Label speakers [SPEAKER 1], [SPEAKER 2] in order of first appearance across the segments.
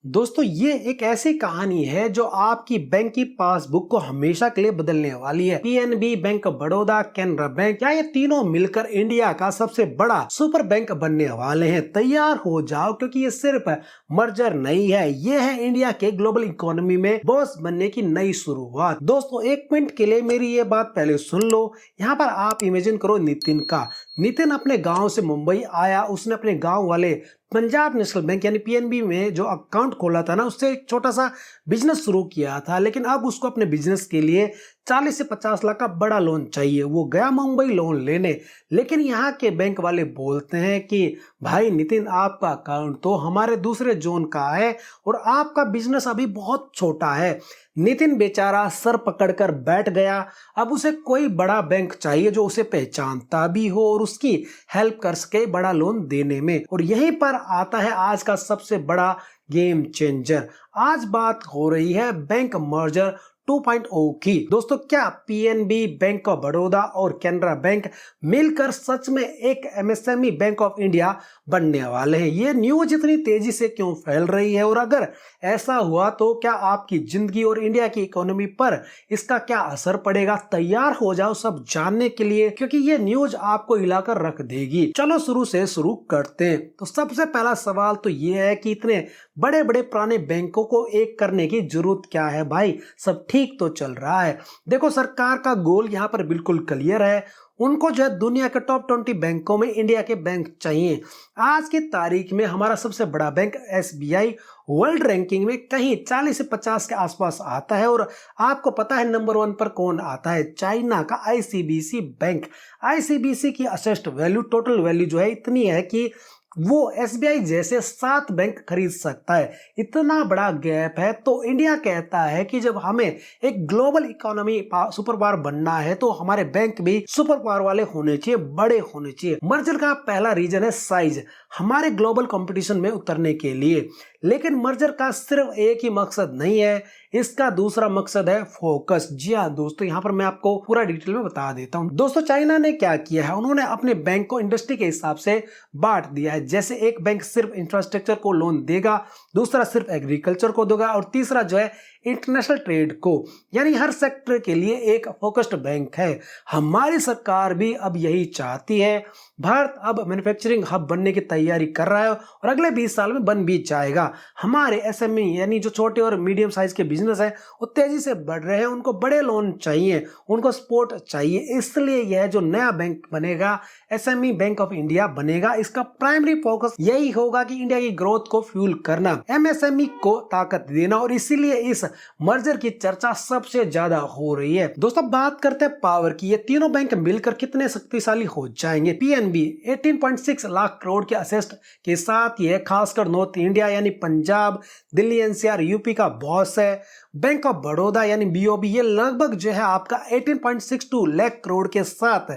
[SPEAKER 1] दोस्तों ये एक ऐसी कहानी है जो आपकी बैंक की पासबुक को हमेशा के लिए बदलने वाली है। PNB, bank of Baroda, Canara bank, क्या ये तीनों मिलकर इंडिया का सबसे बड़ा सुपर बैंक बनने वाले हैं। तैयार हो जाओ क्योंकि ये सिर्फ मर्जर नहीं है, ये है इंडिया के ग्लोबल इकोनॉमी में बॉस बनने की नई शुरुआत। दोस्तों एक मिनट के लिए मेरी ये बात पहले सुन लो। यहाँ पर आप इमेजिन करो नितिन का। नितिन अपने गांव से मुंबई आया, उसने अपने गांव वाले पंजाब नेशनल बैंक यानी पीएनबी में जो अकाउंट खोला था ना, उससे एक छोटा सा बिजनेस शुरू किया था। लेकिन अब उसको अपने बिजनेस के लिए 40 से 50 लाख का बड़ा लोन चाहिए। वो गया मुंबई लोन लेने, लेकिन यहाँ के बैंक वाले बोलते हैं कि भाई नितिन, आपका अकाउंट तो हमारे दूसरे जोन का है और आपका बिजनेस अभी बहुत छोटा है। नितिन बेचारा सर पकड़कर बैठ गया। अब उसे कोई बड़ा बैंक चाहिए जो उसे पहचानता भी हो और उसकी हेल्प कर सके बड़ा लोन देने में। और यहीं पर आता है आज का सबसे बड़ा गेम चेंजर। आज बात हो रही है बैंक मर्जर 2.0 की। दोस्तों क्या पीएनबी, बैंक ऑफ बड़ौदा और कैनरा बैंक मिलकर सच में एक एमएसएमई बैंक ऑफ इंडिया बनने वाले हैं? ये न्यूज इतनी तेजी से क्यों फैल रही है और अगर ऐसा हुआ तो क्या आपकी जिंदगी और इंडिया की इकोनॉमी पर इसका क्या असर पड़ेगा? तैयार हो जाओ सब जानने के लिए, क्योंकि ये न्यूज आपको हिलाकर रख देगी। चलो शुरू से शुरू करते हैं। तो सबसे पहला सवाल तो ये है कि इतने बड़े बड़े पुराने बैंकों को एक करने की जरूरत क्या है भाई? सब ठीक तो चल रहा है। देखो सरकार का गोल यहाँ पर बिल्कुल क्लियर है। उनको जो है दुनिया के टॉप 20 बैंकों में इंडिया के बैंक चाहिए। आज की तारीख में हमारा सबसे बड़ा बैंक एसबीआई वर्ल्ड रैंकिंग में कहीं 40 से 50 के आसपास आता है। और आपको पता है नंबर 1 पर कौन आता है? चाइना का आईसीबीसी बैंक। आईसीबीसी की असेस्ट वैल्यू, टोटल वैल्यू जो है इतनी है कि वो एसबीआई जैसे 7 बैंक खरीद सकता है। इतना बड़ा गैप है। तो इंडिया कहता है कि जब हमें एक ग्लोबल इकोनॉमी सुपर पावर बनना है तो हमारे बैंक भी सुपर पावर वाले होने चाहिए, बड़े होने चाहिए। मर्जर का पहला रीजन है साइज, हमारे ग्लोबल कंपटीशन में उतरने के लिए। लेकिन मर्जर का सिर्फ एक ही मकसद नहीं है, इसका दूसरा मकसद है फोकस। जी हाँ दोस्तों, यहाँ पर मैं आपको पूरा डिटेल में बता देता हूँ। दोस्तों चाइना ने क्या किया है, उन्होंने अपने बैंक को इंडस्ट्री के हिसाब से बांट दिया है। जैसे एक बैंक सिर्फ इंफ्रास्ट्रक्चर को लोन देगा, दूसरा सिर्फ एग्रीकल्चर को देगा और तीसरा जो है इंटरनेशनल ट्रेड को। यानी हर सेक्टर के लिए एक फोकस्ड बैंक है। हमारी सरकार भी अब यही चाहती है। भारत अब मैन्युफैक्चरिंग हब बनने की तैयारी कर रहा है और अगले 20 साल में बन भी जाएगा। हमारे एसएमई यानी जो छोटे और मीडियम साइज के बिजनेस हैं वो तेजी से बढ़ रहे हैं, उनको बड़े लोन चाहिए, उनको सपोर्ट चाहिए। इसलिए यह जो नया बैंक बनेगा, एसएमई बैंक ऑफ इंडिया बनेगा, इसका प्राइमरी फोकस यही होगा कि इंडिया की ग्रोथ को फ्यूल करना, एमएसएमई को ताकत देना। और इसीलिए इस मर्जर की चर्चा सबसे ज्यादा हो रही है। दोस्तों बात करते हैं पावर की। ये तीनों बैंक मिलकर कितने शक्तिशाली हो जाएंगे? पीएनबी 18.6 लाख करोड़ के असेस्ट के साथ ये खासकर नॉर्थ इंडिया यानी पंजाब, दिल्ली, एनसीआर, यूपी का बॉस है। बैंक ऑफ बड़ौदा यानी बीओबी ये लगभग जो है आपका 18.62 लाख करोड़ के साथ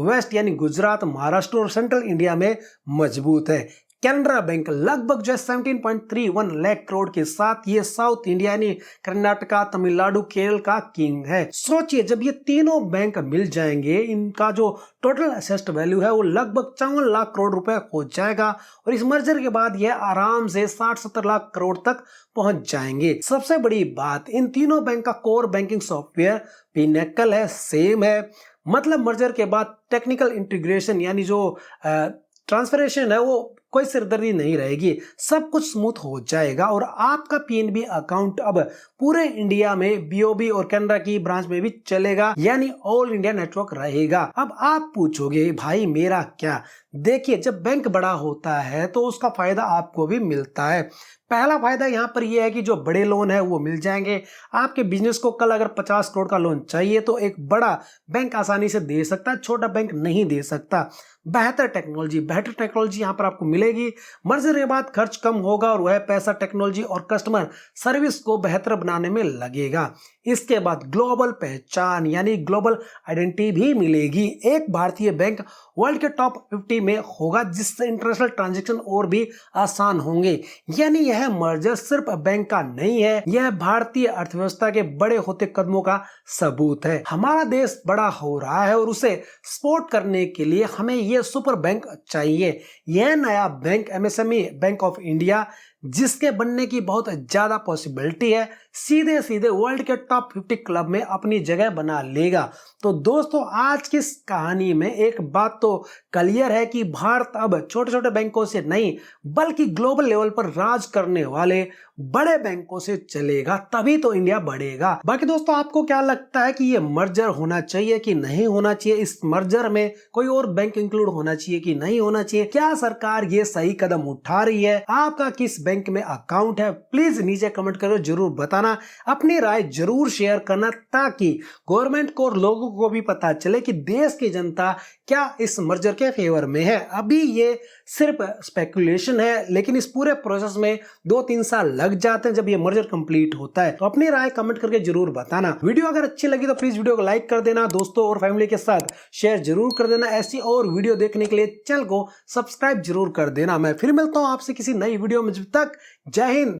[SPEAKER 1] वेस्ट यानी गुजरात, महाराष्ट्र और सेंट्रल इंडिया में मजबूत है। कैनरा बैंक लगभग जो है 17.31 लाख करोड़ के साथ ये साउथ इंडिया यानी कर्नाटका, तमिलनाडु, केरल का किंग है। सोचिए जब ये तीनों बैंक मिल जाएंगे, इनका जो टोटल असेस्ट वैल्यू है वो लगभग 54 लाख करोड़ रुपए हो जाएगा। और इस मर्जर के बाद ये आराम से 60-70 लाख करोड़ तक पहुंच जाएंगे। सबसे बड़ी बात, इन तीनों बैंक का कोर बैंकिंग सॉफ्टवेयर पिनेकल है, सेम है। मतलब मर्जर के बाद टेक्निकल इंटीग्रेशन यानी जो ट्रांसफरेशन है वो कोई सिरदर्दी नहीं रहेगी, सब कुछ स्मूथ हो जाएगा। और आपका पीएनबी अकाउंट अब पूरे इंडिया में बीओबी और कैनरा की ब्रांच में भी चलेगा, यानी ऑल इंडिया नेटवर्क रहेगा। अब आप पूछोगे भाई मेरा क्या? देखिए जब बैंक बड़ा होता है तो उसका फायदा आपको भी मिलता है। पहला फायदा यहाँ पर यह है कि जो बड़े लोन है वो मिल जाएंगे। आपके बिजनेस को कल अगर 50 करोड़ का लोन चाहिए तो एक बड़ा बैंक आसानी से दे सकता है, छोटा बैंक नहीं दे सकता। बेहतर टेक्नोलॉजी यहाँ पर आपको मिलेगी। मर्जर के बाद खर्च कम होगा और वह पैसा टेक्नोलॉजी और कस्टमर सर्विस को बेहतर बनाने में लगेगा। इसके बाद ग्लोबल पहचान यानी ग्लोबल आइडेंटिटी भी मिलेगी। एक भारतीय बैंक वर्ल्ड के टॉप 50 में होगा, जिससे इंटरनेशनल ट्रांजैक्शन और भी आसान होंगे। यानी यह मर्जर सिर्फ बैंक का नहीं है, यह भारतीय अर्थव्यवस्था के बड़े होते कदमों का सबूत है। हमारा देश बड़ा हो रहा है और उसे सपोर्ट करने के लिए हमें यह सुपर बैंक चाहिए। यह नया bank MSME bank of India जिसके बनने की बहुत ज्यादा पॉसिबिलिटी है, सीधे सीधे वर्ल्ड के टॉप 50 क्लब में अपनी जगह बना लेगा। तो दोस्तों आज की इस कहानी में एक बात तो क्लियर है कि भारत अब छोटे छोटे बैंकों से नहीं बल्कि ग्लोबल लेवल पर राज करने वाले बड़े बैंकों से चलेगा, तभी तो इंडिया बढ़ेगा। बाकी दोस्तों आपको क्या लगता है कि ये मर्जर होना चाहिए कि नहीं होना चाहिए? इस मर्जर में कोई और बैंक इंक्लूड होना चाहिए कि नहीं होना चाहिए? क्या सरकार ये सही कदम उठा रही है? आपका किस बैंक में अकाउंट है? प्लीज नीचे कमेंट करके जरूर बताना, अपनी राय जरूर शेयर करना, ताकि गवर्नमेंट को और लोगों को भी पता चले कि देश की जनता क्या इस मर्जर के फेवर में है। अभी ये सिर्फ स्पेकुलेशन है, लेकिन इस पूरे प्रोसेस में 2-3 साल लग जाते हैं जब ये मर्जर कंप्लीट होता है। तो अपनी राय कमेंट करके जरूर बताना। वीडियो अगर अच्छी लगी तो प्लीज वीडियो को लाइक कर देना, दोस्तों और फैमिली के साथ शेयर जरूर कर देना। ऐसी और वीडियो देखने के लिए चैनल को सब्सक्राइब जरूर कर देना। मैं फिर मिलता हूं आपसे किसी नई वीडियो में, जब तक जय हिंद।